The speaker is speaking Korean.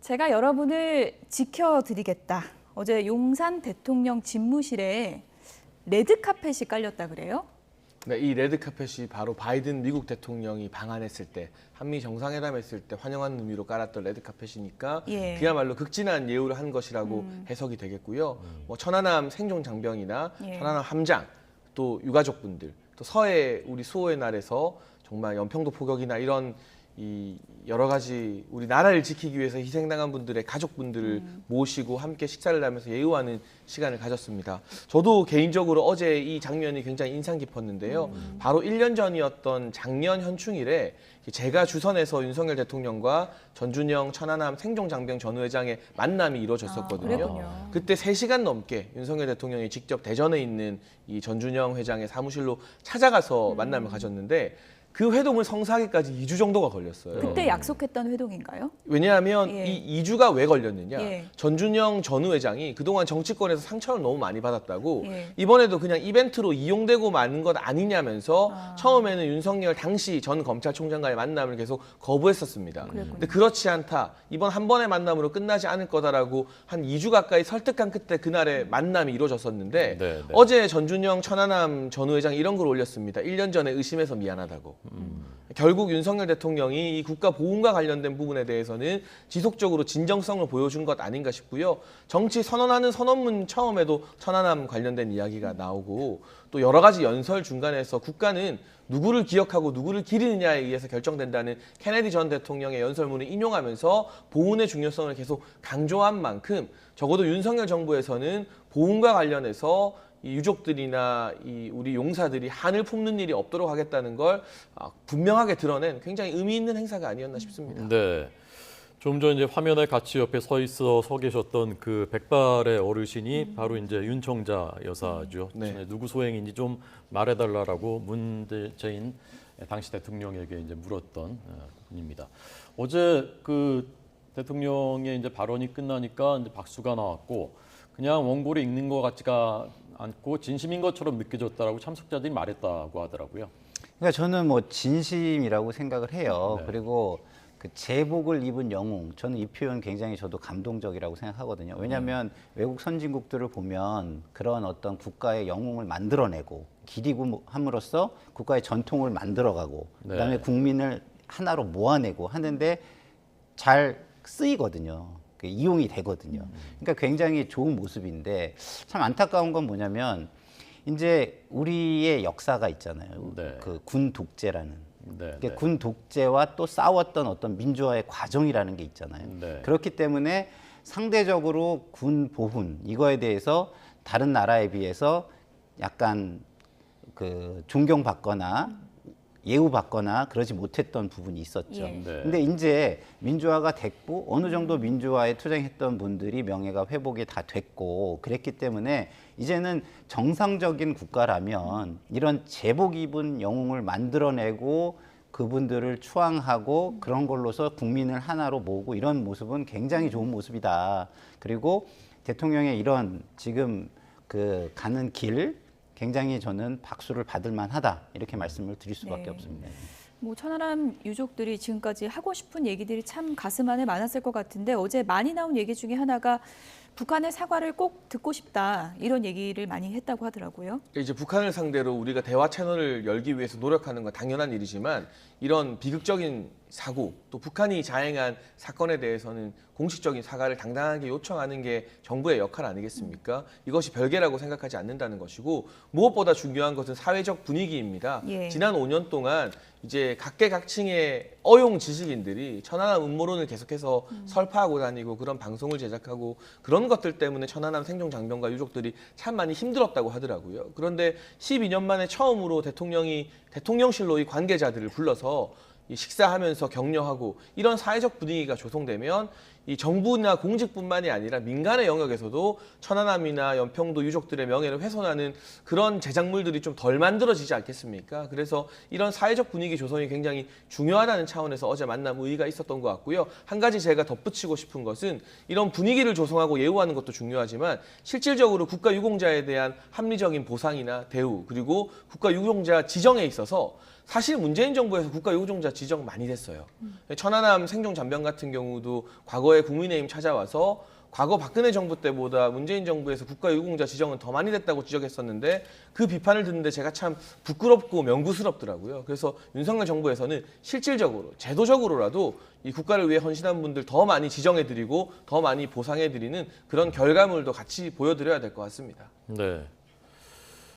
제가 여러분을 지켜드리겠다. 어제 용산 대통령 집무실에 레드카펫이 깔렸다 그래요? 네, 이 레드카펫이 바로 바이든 미국 대통령이 방한했을 때, 한미 정상회담 했을 때 환영하는 의미로 깔았던 레드카펫이니까 예. 그야말로 극진한 예우를 한 것이라고 해석이 되겠고요. 뭐 천안함 생존 장병이나 예. 천안함 함장, 또 유가족분들, 또 서해 우리 수호의 날에서 정말 연평도 포격이나 이런 이 여러 가지 우리 나라를 지키기 위해서 희생당한 분들의 가족분들을 모시고 함께 식사를 하면서 예우하는 시간을 가졌습니다. 저도 개인적으로 어제 이 장면이 굉장히 인상 깊었는데요. 바로 1년 전이었던 작년 현충일에 제가 주선해서 윤석열 대통령과 전준영 천안함 생존장병 전 회장의 만남이 이루어졌었거든요. 그랬군요. 그때 3시간 넘게 윤석열 대통령이 직접 대전에 있는 이 전준영 회장의 사무실로 찾아가서 만남을 가졌는데 그 회동을 성사하기까지 2주 정도가 걸렸어요. 그때 약속했던 회동인가요? 왜냐하면 예. 이 2주가 왜 걸렸느냐. 예. 전준영 전 회장이 그동안 정치권에서 상처를 너무 많이 받았다고 예. 이번에도 그냥 이벤트로 이용되고 마는 것 아니냐면서 처음에는 윤석열 당시 전 검찰총장과의 만남을 계속 거부했었습니다. 근데 그렇지 않다. 이번 한 번의 만남으로 끝나지 않을 거다라고 한 2주 가까이 설득한 끝에 그날의 만남이 이루어졌었는데 네. 어제 전준영 천안함 전 회장이 이런 걸 올렸습니다. 1년 전에 의심해서 미안하다고. 결국 윤석열 대통령이 이 국가 보훈과 관련된 부분에 대해서는 지속적으로 진정성을 보여준 것 아닌가 싶고요. 정치 선언하는 선언문 처음에도 천안함 관련된 이야기가 나오고 또 여러 가지 연설 중간에서 국가는 누구를 기억하고 누구를 기리느냐에 의해서 결정된다는 케네디 전 대통령의 연설문을 인용하면서 보훈의 중요성을 계속 강조한 만큼 적어도 윤석열 정부에서는 보훈과 관련해서 이 유족들이나 이 우리 용사들이 한을 품는 일이 없도록 하겠다는 걸 분명하게 드러낸 굉장히 의미 있는 행사가 아니었나 싶습니다. 네. 좀 전 이제 화면에 같이 옆에 서 계셨던 그 백발의 어르신이 바로 이제 윤청자 여사죠. 네. 누구 소행인지 좀 말해달라라고 문재인 당시 대통령에게 이제 물었던 분입니다. 어제 그 대통령의 이제 발언이 끝나니까 이제 박수가 나왔고 그냥 원고를 읽는 것 같지가 않고 진심인 것처럼 느껴졌다라고 참석자들이 말했다고 하더라고요. 그러니까 저는 뭐 진심이라고 생각을 해요. 네. 그리고 그 제복을 입은 영웅, 저는 이 표현 굉장히 저도 감동적이라고 생각하거든요. 왜냐하면 외국 선진국들을 보면 그런 어떤 국가의 영웅을 만들어내고 기리고 함으로써 국가의 전통을 만들어가고 네. 그다음에 국민을 하나로 모아내고 하는데 잘 쓰이거든요. 이용이 되거든요. 그러니까 굉장히 좋은 모습인데 참 안타까운 건 뭐냐면 이제 우리의 역사가 있잖아요. 네. 그 군 독재라는. 네. 그러니까 군 독재와 또 싸웠던 어떤 민주화의 과정이라는 게 있잖아요. 네. 그렇기 때문에 상대적으로 군 보훈 이거에 대해서 다른 나라에 비해서 약간 그 존경받거나 예우받거나 그러지 못했던 부분이 있었죠. 예. 네. 근데 이제 민주화가 됐고 어느 정도 민주화에 투쟁했던 분들이 명예가 회복이 다 됐고 그랬기 때문에 이제는 정상적인 국가라면 이런 제복 입은 영웅을 만들어내고 그분들을 추앙하고 그런 걸로서 국민을 하나로 모으고 이런 모습은 굉장히 좋은 모습이다. 그리고 대통령의 이런 지금 그 가는 길 굉장히 저는 박수를 받을 만하다 이렇게 말씀을 드릴 수밖에 네. 없습니다. 뭐 천안함 유족들이 지금까지 하고 싶은 얘기들이 참 가슴 안에 많았을 것 같은데 어제 많이 나온 얘기 중에 하나가 북한의 사과를 꼭 듣고 싶다 이런 얘기를 많이 했다고 하더라고요. 이제 북한을 상대로 우리가 대화 채널을 열기 위해서 노력하는 건 당연한 일이지만 이런 비극적인 사고 또 북한이 자행한 사건에 대해서는 공식적인 사과를 당당하게 요청하는 게 정부의 역할 아니겠습니까? 이것이 별개라고 생각하지 않는다는 것이고 무엇보다 중요한 것은 사회적 분위기입니다. 예. 지난 5년 동안 이제 각계각층의 어용 지식인들이 천안함 음모론을 계속해서 설파하고 다니고 그런 방송을 제작하고 그런 것들 때문에 천안함 생존 장병과 유족들이 참 많이 힘들었다고 하더라고요. 그런데 12년 만에 처음으로 대통령이 대통령실로 이 관계자들을 불러서 이 식사하면서 격려하고 이런 사회적 분위기가 조성되면 이 정부나 공직뿐만이 아니라 민간의 영역에서도 천안함이나 연평도 유족들의 명예를 훼손하는 그런 제작물들이 좀 덜 만들어지지 않겠습니까? 그래서 이런 사회적 분위기 조성이 굉장히 중요하다는 차원에서 어제 만남 의의가 있었던 것 같고요. 한 가지 제가 덧붙이고 싶은 것은 이런 분위기를 조성하고 예우하는 것도 중요하지만 실질적으로 국가유공자에 대한 합리적인 보상이나 대우 그리고 국가유공자 지정에 있어서 사실 문재인 정부에서 국가유공자 지정 많이 됐어요. 천안함 생존잔병 같은 경우도 과거에 국민의힘 찾아와서 과거 박근혜 정부 때보다 문재인 정부에서 국가유공자 지정은 더 많이 됐다고 지적했었는데 그 비판을 듣는데 제가 참 부끄럽고 명구스럽더라고요. 그래서 윤석열 정부에서는 실질적으로 제도적으로라도 이 국가를 위해 헌신한 분들 더 많이 지정해드리고 더 많이 보상해드리는 그런 결과물도 같이 보여드려야 될 것 같습니다. 네.